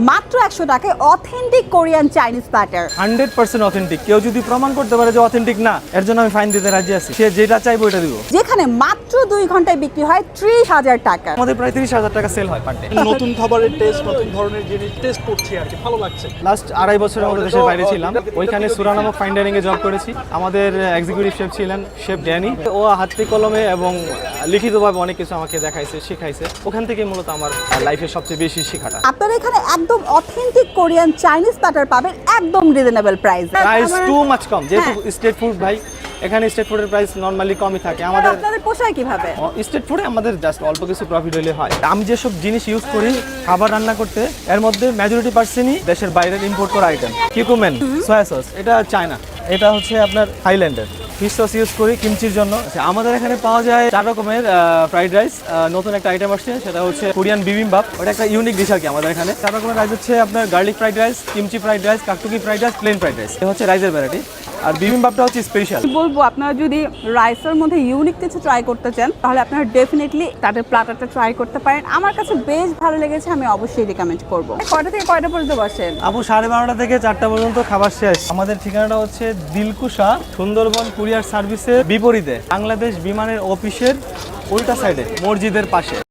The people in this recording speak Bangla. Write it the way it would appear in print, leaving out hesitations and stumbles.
মাত্র 100 টাকায় authentic Korean Chinese platter. 100% authentic. কেউ যদি প্রমাণ করতে পারে যে অথেন্টিক না, এর জন্য আমি ফাইন দিতে রাজি আছি। সে যেটা চাইবো ওটা দিব। যেখানে মাত্র 2 ঘন্টায় বিক্রি হয় 30,000 টাকা। আমাদের প্রায় 30,000 টাকা সেল হয় পার ডে। নতুন খাবারের টেস্ট, নতুন ধরনের জিনিস টেস্ট করছি আর কি, ভালো লাগছে। লাস্ট 2.5 বছরের মতো দেশের বাইরে ছিলাম। ওইখানে সুরা নামক ফাইন ডাইনিং এ জব করেছি। আমাদের এক্সিকিউটিভ শেফ ছিলেন শেফ ড্যানি। ও হাতে কলমে এবং লিখিতভাবে অনেক কিছু আমাকে দেখাইছে, শিখাইছে। ওখান থেকে মূলত আমার লাইফের সবচেয়ে বেশি শেখাটা। আপনারা এখানে একদম অথেন্টিক কোরিয়ান চাইনিজ প্ল্যাটার পাবেন একদম রিজনেবল প্রাইসে। প্রাইস টু মাচ কম, যেহেতু স্ট্রিট ফুড ভাই, এখানে স্ট্রিট ফুডের প্রাইস নরমালি কমই থাকে। আমাদের আপনাদের পোষায় কিভাবে? স্ট্রিট ফুডে আমাদের জাস্ট অল্প কিছু প্রফিট হলে হয়। আমি যেসব জিনিস ইউজ করি খাবার রান্না করতে, এর মধ্যে মেজরিটি পার্সেন্টই দেশের বাইরের ইম্পোর্ট করা আইটেম। কিকুমেন, সয়া সস, এটা চায়না, এটা হচ্ছে আপনার থাইল্যান্ডের। ফিশ সস ইউজ করি কিমচির জন্য। আমাদের এখানে পাওয়া যায় 4 রকমের ফ্রাইড রাইস। নতুন একটা আইটেম আসছে, সেটা হচ্ছে কোরিয়ান বিবিম্বাপ। ওটা একটা ইউনিক ডিশ আর কি আমাদের এখানে। 4 রকমের রাইস হচ্ছে আপনার garlic fried rice, kimchi fried rice, kkakdugi fried rice, plain fried rice. এটা হচ্ছে রাইসের ভ্যারাইটি। আর বিবিম্বাপটা হচ্ছে স্পেশাল। বলবো আপনারা যদি রাইসের মধ্যে ইউনিক কিছু ট্রাই করতে চান তাহলে আপনারা ডেফিনেটলি তাদের প্ল্যাটারটা ট্রাই করতে পারেন। আমার কাছে বেশ ভালো লেগেছে, আমি অবশ্যই রিকমেন্ড করব। কয়টা থেকে কয়টা পর্যন্ত বসেন? আপু 12:30 থেকে 4টা পর্যন্ত খাবার শেষ। আমাদের ঠিকানাটা হচ্ছে দিলকুশা, সুন্দরবন কুরিয়ার সার্ভিসের বিপরীতে, বাংলাদেশ বিমানের অফিসের উল্টা সাইডে, মসজিদের পাশে।